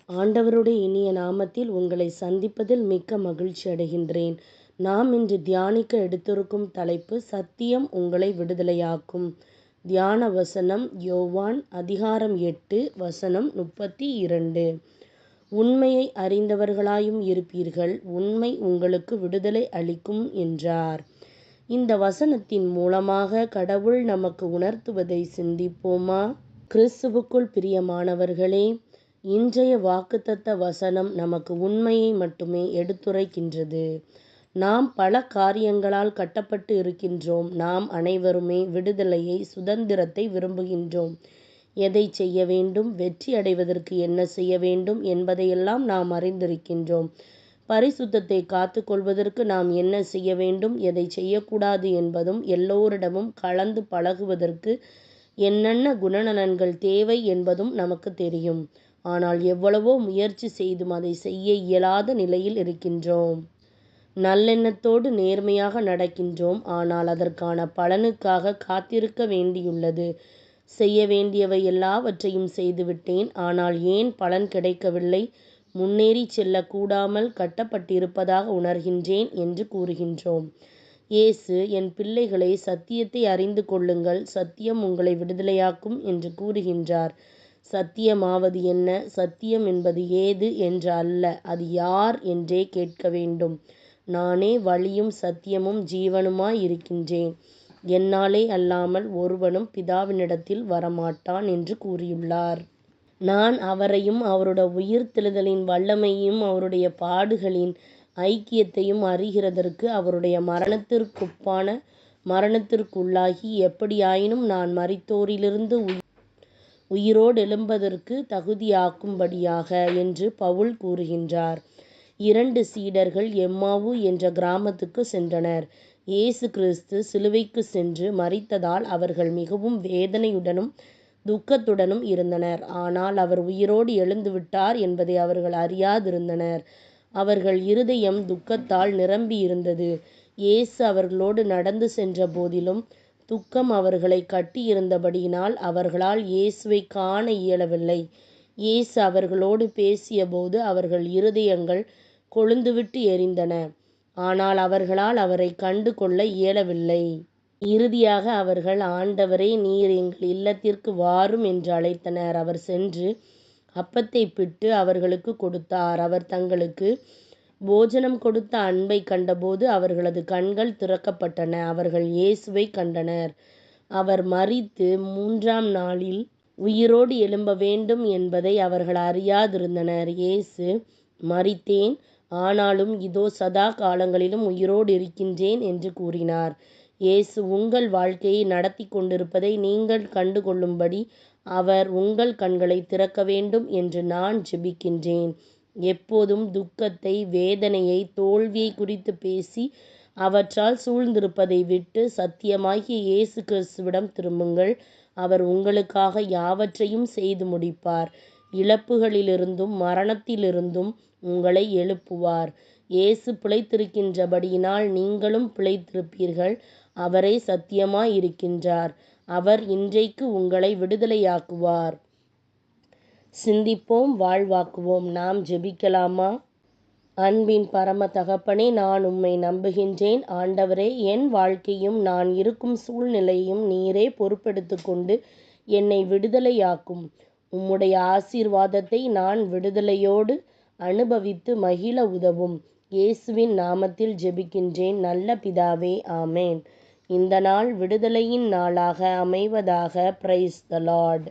ஆண்டவருடைய இனிய நாமத்தில் உங்களை சந்திப்பதில் மிக்க மகிழ்ச்சி அடைகின்றேன். நாம் இன்று தியானிக்க எடுத்திருக்கும் தலைப்பு சத்தியம் உங்களை விடுதலையாக்கும். தியான வசனம் யோவான் அதிகாரம் 8 வசனம் 32. உண்மையை அறிந்தவர்களாயும் இருப்பீர்கள், உண்மை உங்களுக்கு விடுதலை அளிக்கும் என்றார். இந்த வசனத்தின் மூலமாக கடவுள் நமக்கு உணர்த்துவதை சிந்திப்போமா? கிறிஸ்துவுக்குள் பிரியமானவர்களே, இன்றைய வாக்குத்தத்த வசனம் நமக்கு உண்மையை மட்டுமே எடுத்துரைக்கின்றது. நாம் பல காரியங்களால் கட்டப்பட்டு இருக்கின்றோம். நாம் அனைவருமே விடுதலையை, சுதந்திரத்தை விரும்புகின்றோம். எதை செய்ய வேண்டும், வெற்றி அடைவதற்கு என்ன செய்ய வேண்டும் என்பதையெல்லாம் நாம் அறிந்திருக்கின்றோம். பரிசுத்தத்தை காத்து கொள்வதற்கு நாம் என்ன செய்ய வேண்டும், எதை செய்யக்கூடாது என்பதும், எல்லோரிடமும் கலந்து பழகுவதற்கு என்னென்ன குணநலன்கள் தேவை என்பதும் நமக்கு தெரியும். ஆனால் எவ்வளவோ முயற்சி செய்தும் அதை செய்ய இயலாத நிலையில் இருக்கின்றோம். நல்லெண்ணத்தோடு நேர்மையாக நடக்கின்றோம். ஆனால் அதற்கான பலனுக்காக காத்திருக்க வேண்டியுள்ளது. செய்ய வேண்டியவை எல்லாவற்றையும் செய்துவிட்டேன், ஆனால் ஏன் பலன் கிடைக்கவில்லை? முன்னேறி செல்லக்கூடாமல் கட்டப்பட்டிருப்பதாக உணர்கின்றேன் என்று கூறுகின்றோம். இயேசு, என் பிள்ளைகளை, சத்தியத்தை அறிந்து கொள்ளுங்கள், சத்தியம் உங்களை விடுதலையாக்கும் என்று கூறுகின்றார். சத்தியமாவது என்ன? சத்தியம் என்பது ஏது என்று அல்ல, அது யார் என்றே கேட்க வேண்டும். நானே வழியும் சத்தியமும் ஜீவனுமாய் இருக்கின்றேன். என்னாலே அல்லாமல் ஒருவனும் பிதாவினிடத்தில் வரமாட்டான் என்று கூறியுள்ளார். நான் அவரையும் அவருடைய உயிர்த்தெழுதலின் வல்லமையையும் அவருடைய பாடுகளின் ஐக்கியத்தையும் அறிகிறதற்கு அவருடைய மரணத்திற்குள்ளாகி எப்படியாயினும் நான் மரித்தோரிலிருந்து உயிரோடு எழும்பதற்கு தகுதியாக்கும்படியாக என்று பவுல் கூறுகின்றார். 2 சீடர்கள் எம்மாவு என்ற கிராமத்துக்கு சென்றனர். இயேசு கிறிஸ்து சிலுவைக்கு சென்று மரித்ததால் அவர்கள் மிகவும் வேதனையுடனும் துக்கத்துடனும் இருந்தனர். ஆனால் அவர் உயிரோடு எழுந்துவிட்டார் என்பதை அவர்கள் அறியாதிருந்தனர். அவர்கள் இருதயம் துக்கத்தால் நிரம்பியிருந்தது. இயேசு அவர்களோடு நடந்து சென்ற போதிலும் துக்கம் அவர்களை கட்டியிருந்தபடியினால் அவர்களால் இயேசுவை காண இயலவில்லை. இயேசு அவர்களோடு பேசியபோது அவர்கள் இருதயங்கள் கொழுந்துவிட்டு எரிந்தன. ஆனால் அவர்களால் அவரை கண்டு கொள்ள இயலவில்லை. இறுதியாக அவர்கள், ஆண்டவரே, நீர் எங்கள் இல்லத்திற்கு வாரும் என்று அழைத்தனர். அவர் சென்று அப்பத்தை பிட்டு அவர்களுக்கு கொடுத்தார். அவர் தங்களுக்கு போஜனம் கொடுத்த அன்பை கண்டபோது அவர்களது கண்கள் திறக்கப்பட்டன. அவர்கள் இயேசுவை கண்டனர். அவர் மரித்து 3ஆம் நாளில் உயிரோடு எழும்ப வேண்டும் என்பதை அவர்கள் அறியாதிருந்தனர். இயேசு, மரித்தேன், ஆனாலும் இதோ சதா காலங்களிலும் உயிரோடு இருக்கின்றேன் என்று கூறினார். இயேசு உங்கள் வாழ்க்கையை நடத்தி கொண்டிருப்பதை நீங்கள் கண்டு கொள்ளும்படி அவர் உங்கள் கண்களை திறக்க வேண்டும் என்று நான் ஜெபிக்கின்றேன். எப்போதும் துக்கத்தை, வேதனையை, தோல்வியை குறித்து பேசி அவற்றால் சூழ்ந்திருப்பதை விட்டு சத்தியமாகிய இயேசு கிறிஸ்துவிடம் திரும்புங்கள். அவர் உங்களுக்காக யாவற்றையும் செய்து முடிப்பார். இழப்புகளிலிருந்தும் மரணத்திலிருந்தும் உங்களை எழுப்புவார். இயேசு பிழைத்திருக்கின்றபடியினால் நீங்களும் பிழைத்திருப்பீர்கள். அவரே சத்தியமாய் இருக்கின்றார். அவர் இன்றைக்கு உங்களை விடுதலையாக்குவார். சிந்திப்போம், வாழ்வாக்குவோம். நாம் ஜெபிக்கலாமா? அன்பின் பரம தகப்பனே, நான் உம்மை நம்புகின்றேன். ஆண்டவரே, என் வாழ்க்கையும் நான் இருக்கும் சூழ்நிலையும் நீரே பொறுப்பெடுத்துக் கொண்டு என்னை விடுதலையாக்கும். உம்முடைய ஆசீர்வாதத்தை நான் விடுதலையோடு அனுபவித்து மகிழ உதவும். இயேசுவின் நாமத்தில் ஜெபிக்கின்றேன் நல்ல பிதாவே, ஆமேன். இந்த நாள் விடுதலையின் நாளாக அமைவதாக. Praise the Lord.